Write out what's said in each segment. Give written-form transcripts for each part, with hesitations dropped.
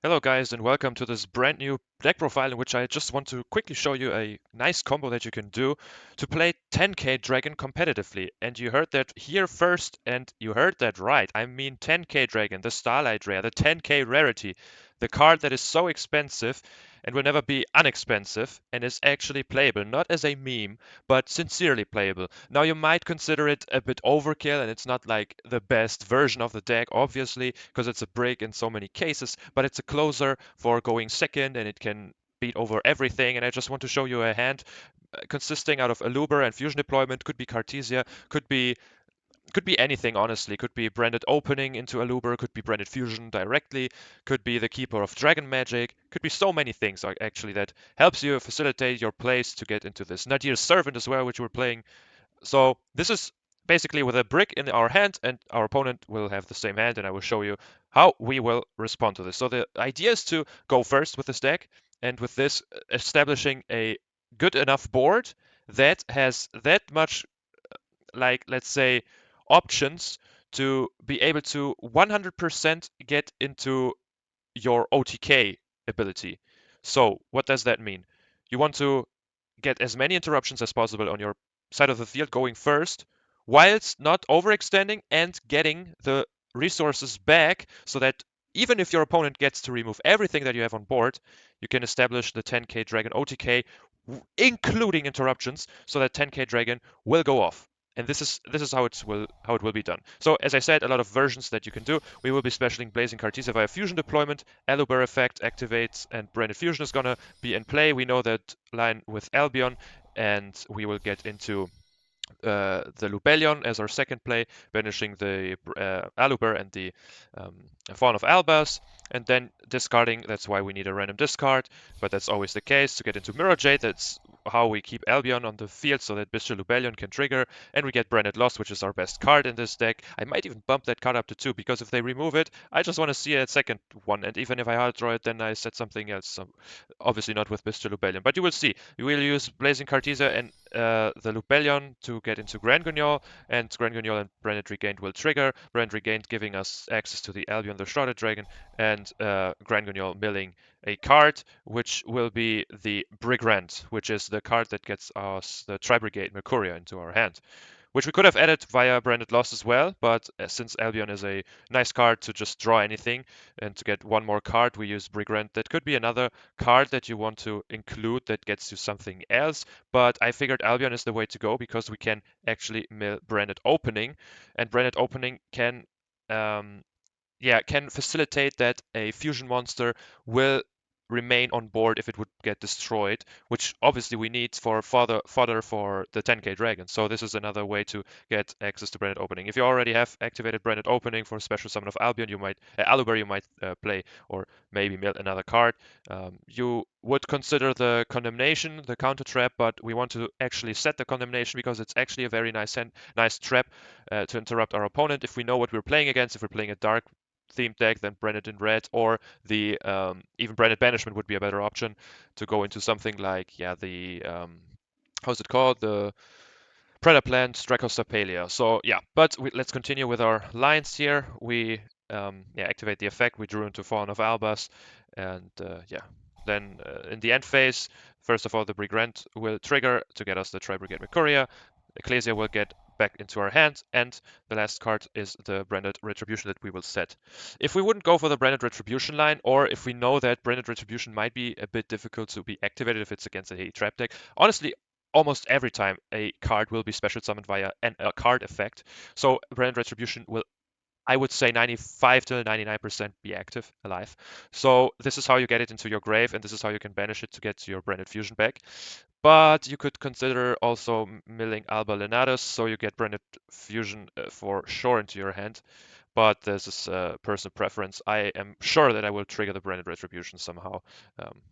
Hello guys and welcome to this brand new deck profile in which I just want to quickly show you a nice combo that you can do to play 10k Dragon competitively. And you heard that here first and you heard that right. I mean 10k Dragon, the Starlight Rare, the 10k rarity, the card that is so expensive and will never be inexpensive and is actually playable, not as a meme, but sincerely playable. Now you might consider it a bit overkill and it's not like the best version of the deck, obviously, because it's a brick in so many cases, but it's a closer for going second and it can beat over everything. And I just want to show you a hand consisting out of Aluber and Fusion Deployment, could be Cartesia, could be anything, honestly. Could be branded opening into Aluber, could be branded fusion directly, could be the keeper of dragon magic, could be so many things actually that helps you facilitate your plays to get into this. Nadir's servant as well, which we're playing. So this is basically with a brick in our hand, and our opponent will have the same hand, and I will show you how we will respond to this. So the idea is to go first with this deck, and with this establishing a good enough board that has that much, like, let's say, options to be able to 100% get into your OTK ability. So what does that mean? You want to get as many interruptions as possible on your side of the field going first, whilst not overextending and getting the resources back so that even if your opponent gets to remove everything that you have on board, you can establish the 10k Dragon OTK, including interruptions, so that 10k Dragon will go off. And this is how it will be done. So as I said, a lot of versions that you can do. We will be specialing Blazing Cartesia via fusion deployment. Aluber effect activates and Branded Fusion is gonna be in play. We know that line with Albion, and we will get into the Lubellion as our second play, banishing the Aluber and the Fawn of Albas, and then discarding. That's why we need a random discard, but that's always the case to get into Mirror Jade. That's how we keep Albion on the field so that Bestial Lubellion can trigger, and we get Branded Lost, which is our best card in this deck. I might even bump that card up to 2, because if they remove it, I just want to see a second one, and even if I hard draw it, then I set something else. So obviously not with Bestial Lubellion, but you will see. We will use Blazing Cartesia and the Lubellion to get into Grand Guignol, and Grand Guignol and Branded Regained will trigger. Branded Regained giving us access to the Albion, the Shrouded Dragon, and Grand Guignol milling a card, which will be the Brigand, which is the card that gets us the Tri-Brigade Mercuria into our hand, which we could have added via Branded Loss as well, but since Albion is a nice card to just draw anything and to get one more card, we use Brigand. That could be another card that you want to include that gets you something else, but I figured Albion is the way to go because we can actually mill Branded Opening, and Branded Opening um, can facilitate that a fusion monster will remain on board if it would get destroyed, which obviously we need for fodder for the 10k dragon. So this is another way to get access to Branded Opening. If you already have activated Branded Opening for Special Summon of Albion, you might Aluber, you might play or maybe mill another card. You would consider the Condemnation, the counter trap, but we want to actually set the Condemnation because it's actually a very nice trap to interrupt our opponent. If we know what we're playing against, if we're playing a dark themed deck, then Branded in red, or the even Branded Banishment would be a better option to go into something like, yeah, the how's it called, the Predaplant Stracostapelia. So yeah, but let's continue with our lines here. We activate the effect. We drew into Fawn of Albas, and then in the end phase, first of all, the Brigand will trigger to get us the Tri-Brigade Mercuria. Ecclesia will get back into our hand, and the last card is the Branded Retribution that we will set. If we wouldn't go for the Branded Retribution line, or if we know that Branded Retribution might be a bit difficult to be activated if it's against a trap deck, honestly, almost every time a card will be special summoned via a card effect. So Branded Retribution will, I would say, 95 to 99% be active, alive. So this is how you get it into your grave, and this is how you can banish it to get your Branded Fusion back. But you could consider also milling Alba Lenatus, so you get Branded Fusion for sure into your hand. But this is personal preference. I am sure that I will trigger the Branded Retribution somehow.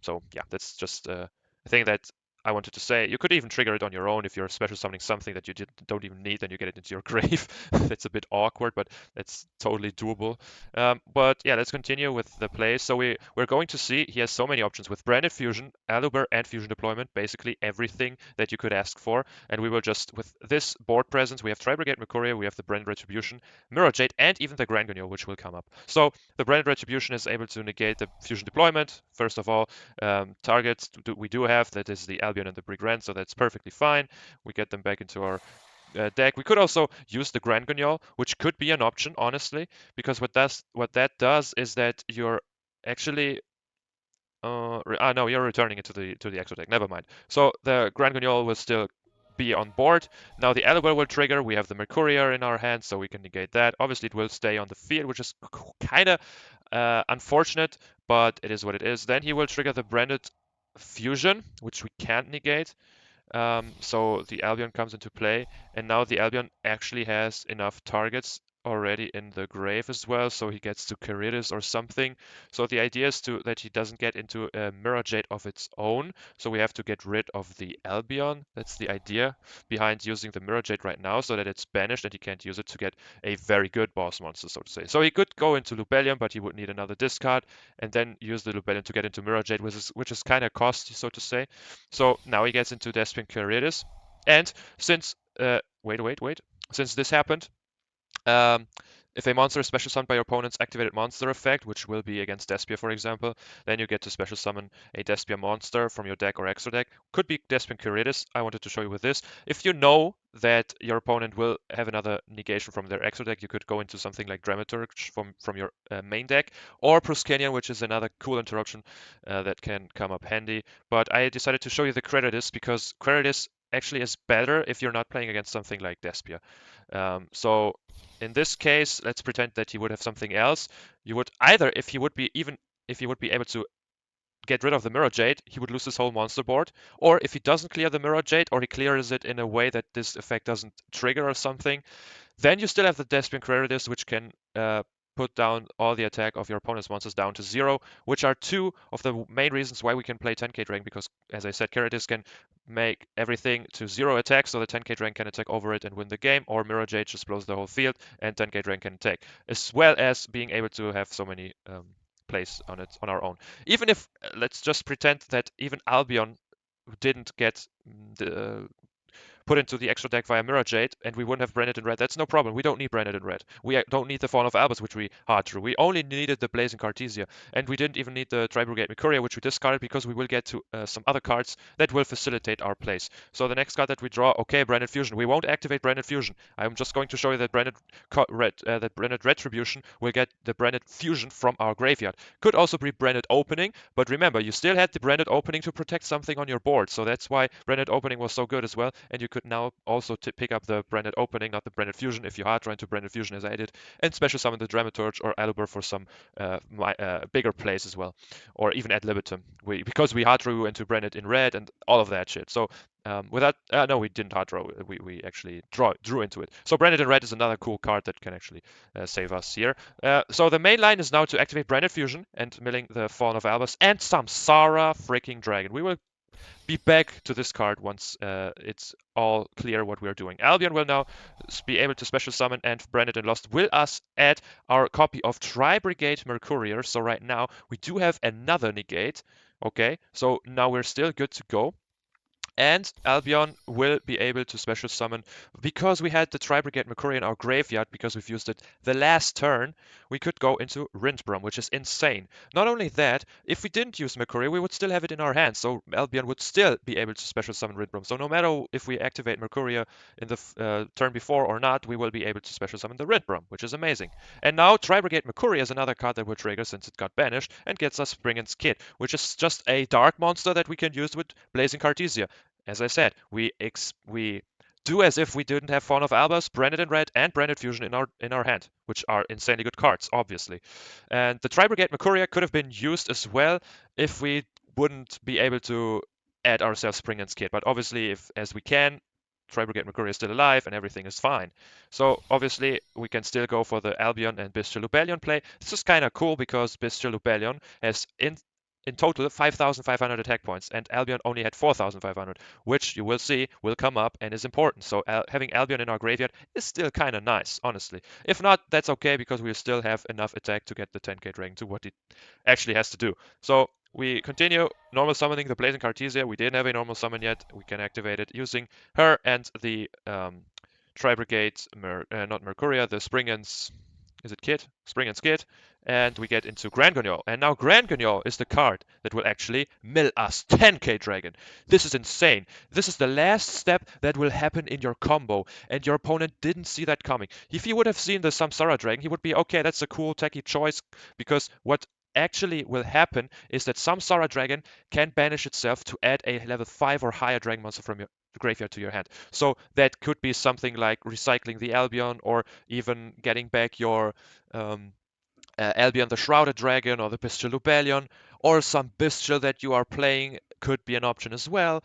So yeah, that's just a thing that I wanted to say. You could even trigger it on your own if you're special summoning something that you don't even need and you get it into your grave. That's a bit awkward, but it's totally doable. But yeah, let's continue with the play. So we're going to see he has so many options with Branded Fusion, Aluber, and Fusion Deployment, basically everything that you could ask for. And we will just, with this board presence, we have Tri-Brigade Mercuria, we have the Branded Retribution, Mirror Jade, and even the Grand Guignol, which will come up. So the Branded Retribution is able to negate the Fusion Deployment. First of all, targets we do have, that is the Albion and the Brigand, so that's perfectly fine. We get them back into our deck. We could also use the Grand Guignol, which could be an option, honestly, because what that does is that you're actually no, you're returning it to the extra deck. Never mind. So the Grand Guignol will still be on board. Now the Elber will trigger. We have the Mercurier in our hand, so we can negate that. Obviously, it will stay on the field, which is kind of unfortunate, but it is what it is. Then he will trigger the Branded Fusion, which we can't negate. So the Albion comes into play, and now the Albion actually has enough targets already in the grave as well, so he gets to Caritas or something. So the idea is that he doesn't get into a Mirror Jade of its own, so we have to get rid of the Albion. That's the idea behind using the Mirror Jade right now, so that it's banished and he can't use it to get a very good boss monster, so to say. So he could go into Lubellion, but he would need another discard, and then use the Lubellion to get into Mirror Jade, which is kind of costly, so to say. So now he gets into Despian Caritas. And since, wait. Since this happened, um, if a monster is special summoned by your opponent's activated monster effect, which will be against Despia, for example, then you get to special summon a Despia monster from your deck or extra deck. Could be Despian Curitis. I wanted to show you with this. If you know that your opponent will have another negation from their extra deck, you could go into something like Dramaturge from your main deck, or Pruskenian, which is another cool interruption that can come up handy. But I decided to show you the Creditus because Creditus actually is better if you're not playing against something like Despia. So in this case, let's pretend that he would have something else. You would either, if he would be able to get rid of the Mirror Jade, he would lose his whole monster board. Or if he doesn't clear the Mirror Jade, or he clears it in a way that this effect doesn't trigger or something, then you still have the Despian Creditus, which can put down all the attack of your opponent's monsters down to 0, which are two of the main reasons why we can play 10k Dragon, because, as I said, Creditus can make everything to 0 attack, so the 10k Dragon can attack over it and win the game, or Mirror Jade just blows the whole field, and 10k Dragon can attack, as well as being able to have so many plays on it on our own. Even if, let's just pretend that even Albion didn't get the put into the extra deck via Mirror Jade, and we wouldn't have Branded in red. That's no problem. We don't need Branded in red. We don't need the Fawn of Albus, which we hard drew. We only needed the Blazing Cartesia, and we didn't even need the Tri-Brigade Mercuria, which we discarded because we will get to some other cards that will facilitate our plays. So the next card that we draw, okay, Branded Fusion. We won't activate Branded Fusion. I'm just going to show you that Branded Retribution will get the Branded Fusion from our graveyard. Could also be Branded Opening, but remember, you still had the Branded Opening to protect something on your board, so that's why Branded Opening was so good as well, and you could now also pick up the Branded Opening, not the Branded Fusion, if you hard draw into Branded Fusion as I did, and special summon the Dramaturge or Aluber for some bigger plays as well, or even ad libitum. Because we hard drew into Branded in red and all of that shit. So no, we didn't hard draw. We actually drew into it. So Branded in red is another cool card that can actually save us here. So the main line is now to activate Branded Fusion and milling the Fawn of Albus and Samsara freaking Dragon. We will be back to this card once it's all clear what we're doing. Albion will now be able to special summon, and Branded and Lost will us add our copy of Tri-Brigade Mercurier. So right now we do have another negate. Okay, so now we're still good to go. And Albion will be able to special summon, because we had the Tri-Brigade Mercury in our graveyard, because we've used it the last turn, we could go into Rindbrum, which is insane. Not only that, if we didn't use Mercury, we would still have it in our hands, so Albion would still be able to special summon Rindbrum. So no matter if we activate Mercury in the turn before or not, we will be able to special summon the Rindbrum, which is amazing. And now Tri-Brigade Mercury is another card that will trigger since it got banished, and gets us Brigand's Kit, which is just a dark monster that we can use with Blazing Cartesia. As I said, we do as if we didn't have Fawn of Albus, Branded in red, and Branded Fusion in our hand, which are insanely good cards, obviously. And the Tri-Brigade Mercuria could have been used as well if we wouldn't be able to add ourselves Springand's Kit. But obviously, as we can, Tri-Brigade Mercuria is still alive and everything is fine. So obviously, we can still go for the Albion and Bestial Lubellion play. This is kind of cool because Bestial Lubellion has in total 5,500 attack points, and Albion only had 4,500, which you will see will come up and is important. So having Albion in our graveyard is still kind of nice, honestly. If not, that's okay because we still have enough attack to get the 10k Dragon to what it actually has to do. So we continue normal summoning the Blazing Cartesia. We didn't have a normal summon yet. We can activate it using her and the Tri-Brigade, not Mercuria, the Springan's, is it Kit? Springan's Kit. And we get into Grand GuNYo. And now Grand GuNYo is the card that will actually mill us 10k Dragon. This is insane. This is the last step that will happen in your combo, and your opponent didn't see that coming. If he would have seen the Samsara Dragon, he would be, okay, that's a cool techie choice, because what actually will happen is that Samsara Dragon can banish itself to add a level 5 or higher Dragon monster from your graveyard to your hand. So that could be something like recycling the Albion, or even getting back your Albion the Shrouded Dragon, or the Bestial Lubellion, or some Bestial that you are playing could be an option as well.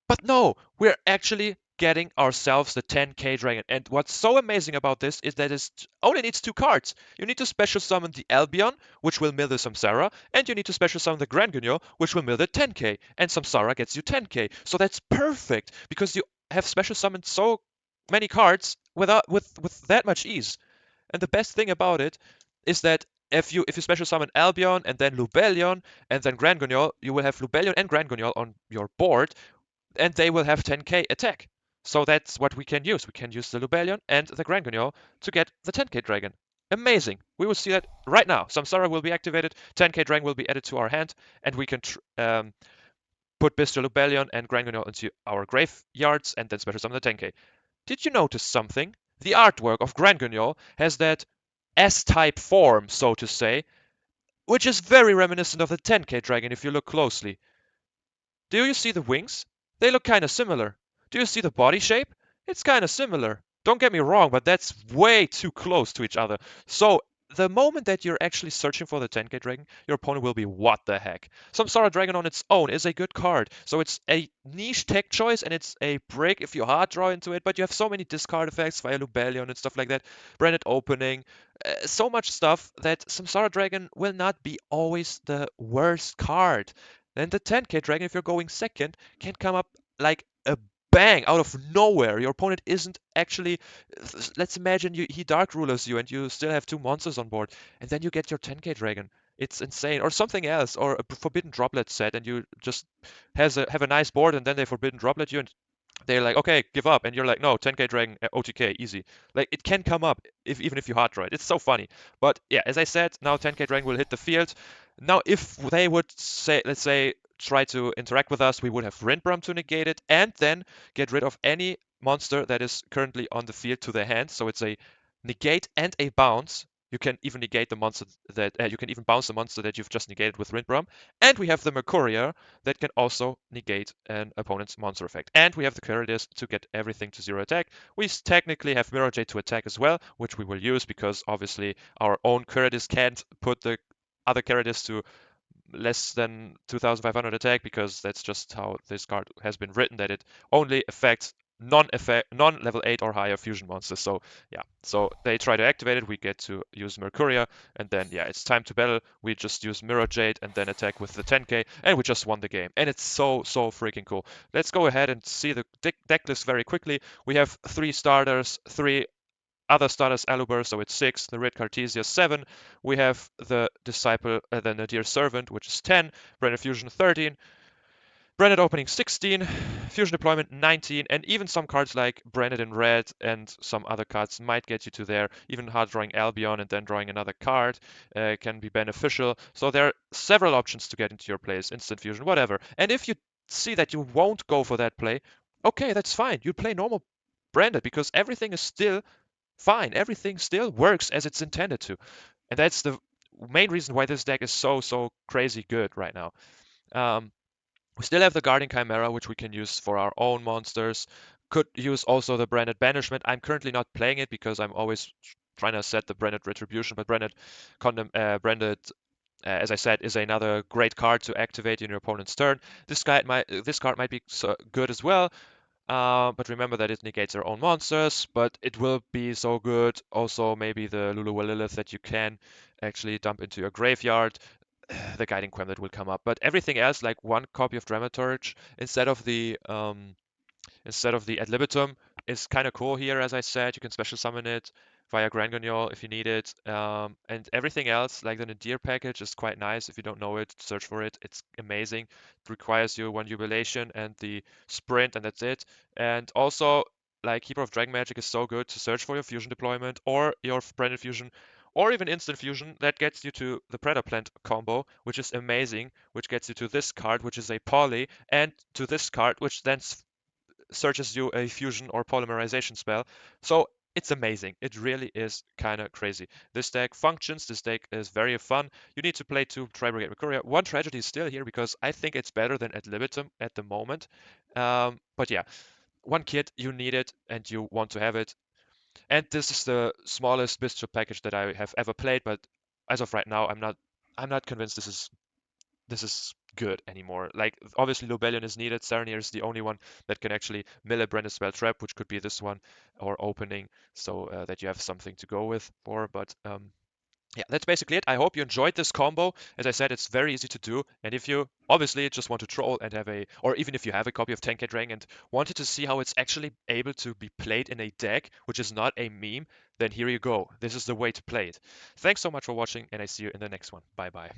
But no, we're actually getting ourselves the 10k Dragon. And what's so amazing about this is that it only needs 2 cards. You need to special summon the Albion, which will mill the Samsara, and you need to special summon the Grand GuNYo, which will mill the 10k. And Samsara gets you 10k. So that's perfect, because you have special summoned so many cards with that much ease. And the best thing about it is that if you special summon Albion and then Lubellion and then Grand GuNYo, you will have Lubellion and Grand GuNYo on your board, and they will have 10k attack. So that's what we can use. We can use the Lubellion and the Grand GuNYo to get the 10k Dragon. Amazing. We will see that right now. Samsara will be activated, 10k Dragon will be added to our hand, and we can put Bestial Lubellion and Grand GuNYo into our graveyards and then special summon the 10k. Did you notice something? The artwork of Grand GuNYo has that S-type form, so to say, which is very reminiscent of the 10k Dragon if you look closely. Do you see the wings? They look kind of similar. Do you see the body shape? It's kind of similar. Don't get me wrong, but that's way too close to each other. So the moment that you're actually searching for the 10k Dragon, your opponent will be, what the heck? Samsara Dragon on its own is a good card. So it's a niche tech choice, and it's a break if you hard draw into it, but you have so many discard effects via Lubellion and stuff like that. Branded Opening, so much stuff that Samsara Dragon will not be always the worst card. Then the 10k Dragon, if you're going second, can come up like a bang out of nowhere. Your opponent isn't actually. Let's imagine he Dark Rulers you and you still have 2 monsters on board, and then you get your 10k Dragon. It's insane. Or something else, or a Forbidden Droplet set, and you just have a nice board, and then they Forbidden Droplet you, and they're like, okay, give up, and you're like, no, 10k Dragon, OTK, easy. Like, it can come up even if you hard draw it. It's so funny. But yeah, as I said, now 10k Dragon will hit the field. Now, if they would say, let's say, try to interact with us, we would have Rindbrum to negate it, and then get rid of any monster that is currently on the field to their hand. So it's a negate and a bounce. You can even negate the monster that you can even bounce the monster that you've just negated with Rindbrum. And we have the Mercuria that can also negate an opponent's monster effect. And we have the Carides to get everything to 0 attack. We technically have Mirror Jade to attack as well, which we will use because obviously our own Carides can't put the other Carides to less than 2,500 attack, because that's just how this card has been written, that it only affects non-level 8 or higher fusion monsters. So yeah, so they try to activate it, we get to use Mercuria, and then yeah, it's time to battle. We just use Mirror Jade and then attack with the 10k, and we just won the game. And it's so freaking cool. Let's go ahead and see the deck list very quickly. We have 3 starters, 3 other starters Aluber, so it's 6. The Red Cartesia 7. We have the Disciple, the Nadir Servant, which is 10. Branded Fusion 13. Branded Opening 16. Fusion Deployment 19. And even some cards like Branded in Red and some other cards might get you to there. Even hard drawing Albion and then drawing another card can be beneficial. So there are several options to get into your plays, Instant Fusion, whatever. And if you see that you won't go for that play, okay, that's fine. You play normal Branded, because everything is still fine. Everything still works as it's intended to. And that's the main reason why this deck is so crazy good right now. We still have the Guardian Chimera, which we can use for our own monsters. Could use also the Branded Banishment. I'm currently not playing it because I'm always trying to set the Branded Retribution, but Branded, as I said, is another great card to activate in your opponent's turn. This card might be so good as well. But remember that it negates their own monsters, but it will be so good. Also, maybe the Lulu Lilith that you can actually dump into your graveyard. the guiding quem that will come up. But everything else, like one copy of Dramaturge instead of the ad libitum, is kind of cool here. As I said, you can special summon it via Grand Guignol if you need it. And everything else, like the Nadir package, is quite nice. If you don't know it, search for it. It's amazing. It requires you one jubilation and the sprint, and that's it. And also, like Keeper of Dragon Magic is so good to search for your fusion deployment or your branded fusion or even instant fusion that gets you to the Predator Plant combo, which is amazing, which gets you to this card, which is a poly, and to this card, which then searches you a fusion or polymerization spell. So it's amazing. It really is kind of crazy. This deck functions. This deck is very fun. You need to play 2 Tri-Brigade Mercuria. 1 Tragedy is still here because I think it's better than Ad Libitum at the moment. But yeah, 1 kit, you need it and you want to have it. And this is the smallest Bishop package that I have ever played, but as of right now, I'm not convinced this is good anymore. Like, obviously, Lobellion is needed. Sarnier is the only one that can actually mill a Branded Spell Trap, which could be this one, or Opening, so that you have something to go with for. But yeah, that's basically it. I hope you enjoyed this combo. As I said, it's very easy to do. And if you obviously just want to troll and or even if you have a copy of 10k Dragon and wanted to see how it's actually able to be played in a deck, which is not a meme, then here you go. This is the way to play it. Thanks so much for watching, and I see you in the next one. Bye bye.